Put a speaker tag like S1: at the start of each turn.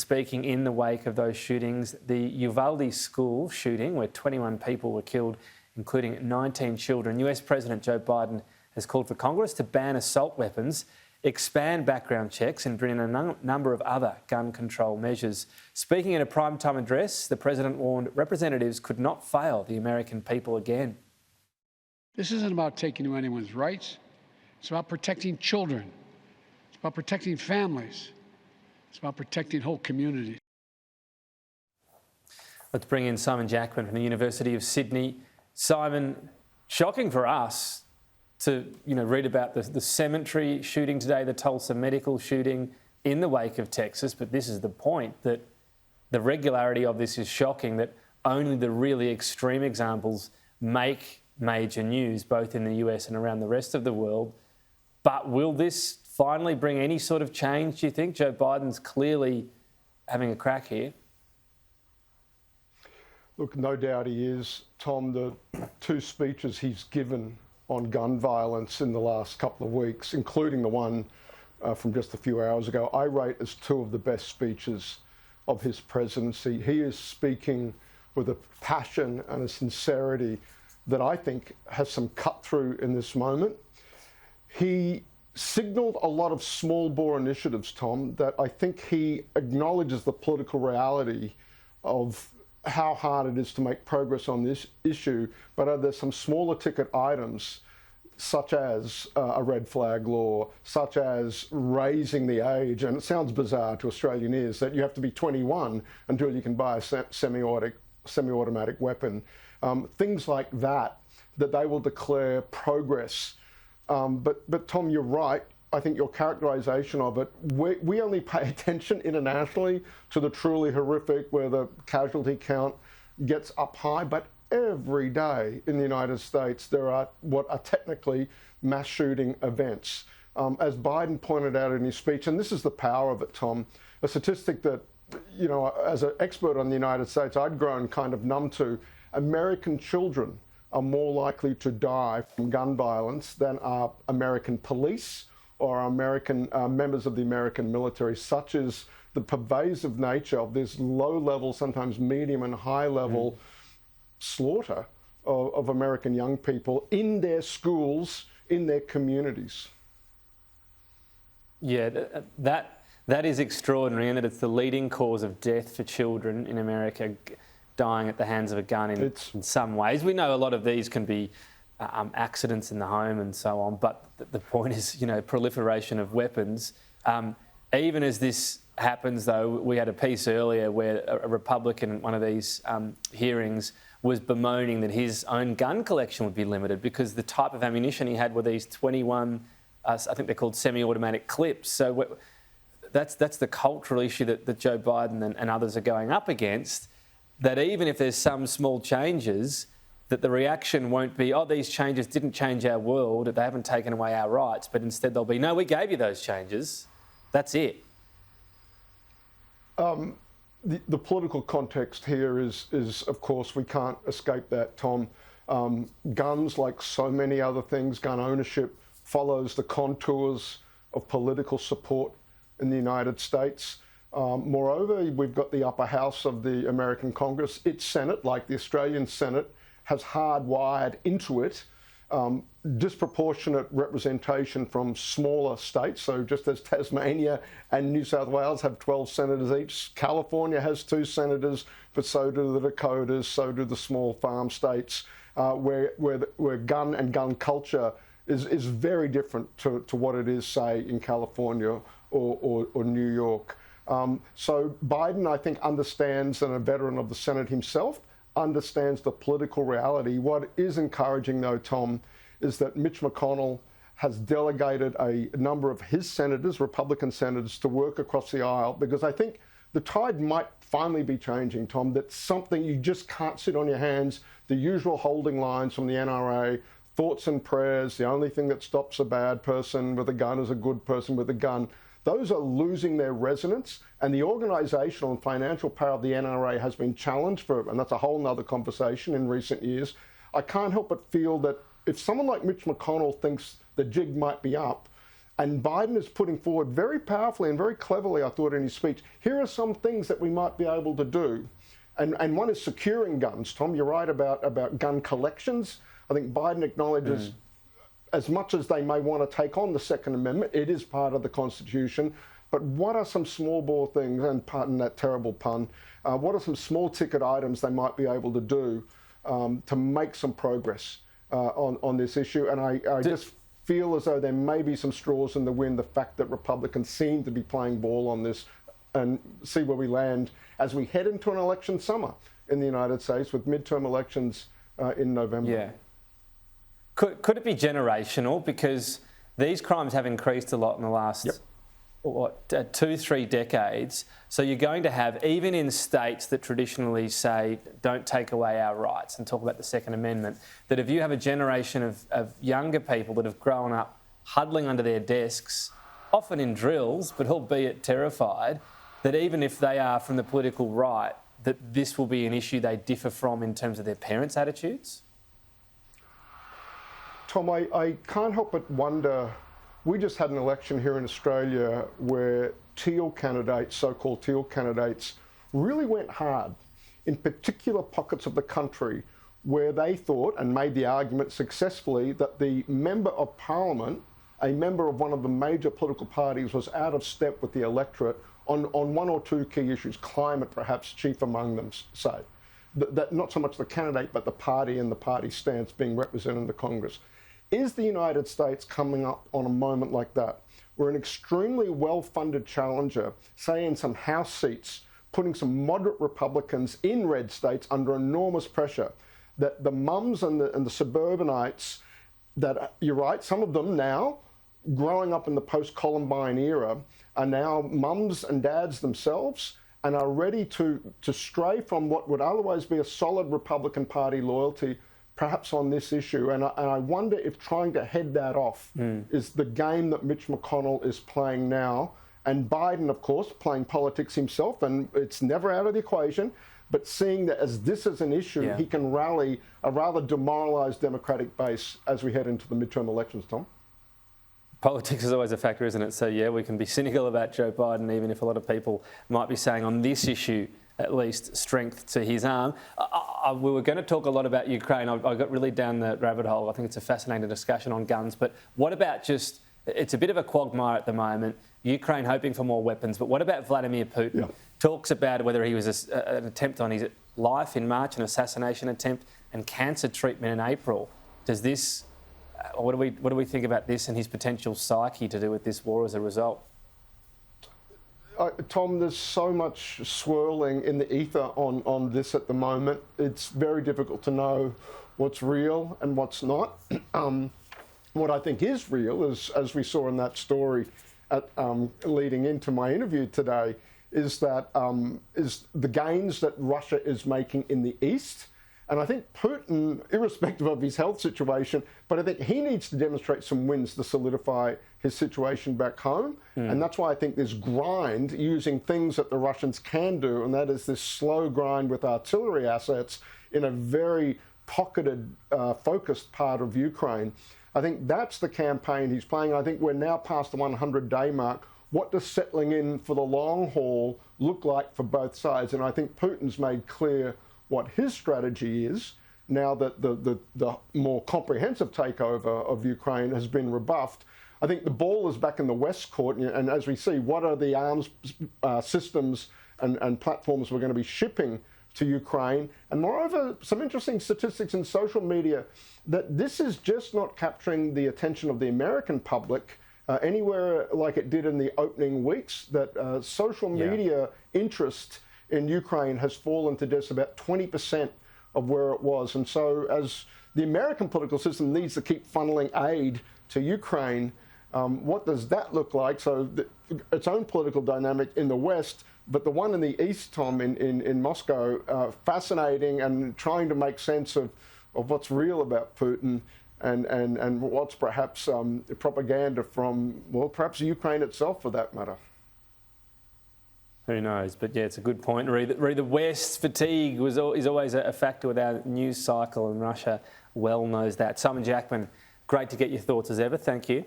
S1: speaking in the wake of those shootings. The Uvalde school shooting, where 21 people were killed, including 19 children. US President Joe Biden has called for Congress to ban assault weapons, expand background checks and bring in a number of other gun control measures. Speaking in a primetime address, the president warned representatives could not fail the American people again.
S2: This isn't about taking away anyone's rights. It's about protecting children. It's about protecting families. It's about protecting whole communities.
S1: Let's bring in Simon Jackman from the University of Sydney. Simon, shocking for us to read about the cemetery shooting today, the Tulsa medical shooting in the wake of Texas, but this is the point, that the regularity of this is shocking, that only the really extreme examples make major news, both in the US and around the rest of the world. But will this finally bring any sort of change, do you think? Joe Biden's clearly having a crack here.
S3: Look, no doubt he is, Tom. The two speeches he's given on gun violence in the last couple of weeks, including the one from just a few hours ago, I rate as two of the best speeches of his presidency. He is speaking with a passion and a sincerity that I think has some cut through in this moment. He signalled a lot of small bore initiatives, Tom, that I think he acknowledges the political reality of how hard it is to make progress on this issue, but are there some smaller ticket items, such as a red flag law, such as raising the age, and it sounds bizarre to Australian ears that you have to be 21 until you can buy a semi-automatic weapon. Things like that they will declare progress. But Tom, you're right. I think your characterisation of it, we only pay attention internationally to the truly horrific, where the casualty count gets up high, but every day in the United States there are what are technically mass shooting events. As Biden pointed out in his speech, and this is the power of it, Tom, a statistic that, as an expert on the United States, I'd grown kind of numb to. American children are more likely to die from gun violence than are American police or American members of the American military, such as the pervasive nature of this low-level, sometimes medium and high-level slaughter of American young people in their schools, in their communities. Yeah,
S1: that is extraordinary, and that it's the leading cause of death for children in America, dying at the hands of a gun in some ways. We know a lot of these can be accidents in the home and so on, but the point is, proliferation of weapons. Even as this happens, though, we had a piece earlier where a Republican in one of these hearings was bemoaning that his own gun collection would be limited because the type of ammunition he had were these 21, I think they're called semi-automatic clips. So that's the cultural issue that Joe Biden and others are going up against, that even if there's some small changes, that the reaction won't be, oh, these changes didn't change our world, they haven't taken away our rights, but instead they'll be, no, we gave you those changes, that's it.
S3: The political context here is, of course, we can't escape that, Tom. Guns, like so many other things, gun ownership follows the contours of political support in the United States. Moreover, we've got the upper house of the American Congress. Its Senate, like the Australian Senate, has hardwired into it disproportionate representation from smaller states. So just as Tasmania and New South Wales have 12 senators each, California has 2 senators, but so do the Dakotas, so do the small farm states, where gun and gun culture is very different to what it is, say, in California or New York. So Biden, I think, understands, and a veteran of the Senate himself, understands the political reality. What is encouraging, though, Tom, is that Mitch McConnell has delegated a number of his senators, Republican senators, to work across the aisle, because I think the tide might finally be changing, Tom, that something you just can't sit on your hands, the usual holding lines from the NRA, thoughts and prayers, the only thing that stops a bad person with a gun is a good person with a gun. Those are losing their resonance, and the organisational and financial power of the NRA has been challenged for, and that's a whole nother conversation in recent years. I can't help but feel that if someone like Mitch McConnell thinks the jig might be up, And Biden is putting forward very powerfully and very cleverly, I thought, in his speech, here are some things that we might be able to do. And one is securing guns. Tom, you're right about gun collections. I think Biden acknowledges as much as they may want to take on the Second Amendment, it is part of the Constitution. But what are some small ball things, and pardon that terrible pun, what are some small ticket items they might be able to do to make some progress on this issue? And I just feel as though there may be some straws in the wind, the fact that Republicans seem to be playing ball on this, and see where we land as we head into an election summer in the United States with midterm elections in November.
S1: Yeah. Could it be generational? Because these crimes have increased a lot in the last 2-3 decades. So you're going to have, even in states that traditionally say, don't take away our rights and talk about the Second Amendment, that if you have a generation of younger people that have grown up huddling under their desks, often in drills, but albeit terrified, that even if they are from the political right, that this will be an issue they differ from in terms of their parents' attitudes?
S3: Tom, I can't help but wonder, we just had an election here in Australia where teal candidates, so-called teal candidates, really went hard in particular pockets of the country where they thought, and made the argument successfully, that the Member of Parliament, a member of one of the major political parties, was out of step with the electorate on one or two key issues, climate perhaps chief among them, say. That not so much the candidate, but the party and the party stance being represented in the Congress. Is the United States coming up on a moment like that, where an extremely well-funded challenger, say in some House seats, putting some moderate Republicans in red states under enormous pressure, that the mums and the suburbanites, that you're right, some of them now, growing up in the post-Columbine era, are now mums and dads themselves and are ready to stray from what would otherwise be a solid Republican Party loyalty, perhaps on this issue. And I wonder if trying to head that off is the game that Mitch McConnell is playing now. And Biden, of course, playing politics himself, and it's never out of the equation, but seeing that as this is an issue, he can rally a rather demoralised Democratic base as we head into the midterm elections, Tom.
S1: Politics is always a factor, isn't it? So, yeah, we can be cynical about Joe Biden, even if a lot of people might be saying on this issue, at least, strength to his arm. We were going to talk a lot about Ukraine. I got really down the rabbit hole. I think it's a fascinating discussion on guns. But what about just, it's a bit of a quagmire at the moment, Ukraine hoping for more weapons. But what about Vladimir Putin? Yeah. Talks about whether he was an attempt on his life in March, an assassination attempt, and cancer treatment in April. Does this... What do we think about this and his potential psyche to do with this war as a result?
S3: Tom, there's so much swirling in the ether on this at the moment. It's very difficult to know what's real and what's not. What I think is real is, as we saw in that story leading into my interview today, is that is the gains that Russia is making in the East. And I think Putin, irrespective of his health situation, but I think he needs to demonstrate some wins to solidify his situation back home. And that's why I think this grind, using things that the Russians can do, and that is this slow grind with artillery assets in a very pocketed, focused part of Ukraine. I think that's the campaign he's playing. I think we're now past the 100-day mark. What does settling in for the long haul look like for both sides? And I think Putin's made clear what his strategy is now that the more comprehensive takeover of Ukraine has been rebuffed. I think the ball is back in the West court, and as we see, what are the arms systems and platforms we're going to be shipping to Ukraine? And moreover, some interesting statistics in social media that this is just not capturing the attention of the American public anywhere like it did in the opening weeks, that social media interest in Ukraine has fallen to just about 20% of where it was. And so as the American political system needs to keep funneling aid to Ukraine, what does that look like? So its own political dynamic in the West, but the one in the East, Tom, in Moscow, fascinating and trying to make sense of what's real about Putin and what's perhaps propaganda from, well, perhaps Ukraine itself for that matter.
S1: Who knows? But yeah, it's a good point. The West fatigue is always a factor with our news cycle, and Russia well knows that. Simon Jackman, great to get your thoughts as ever. Thank you.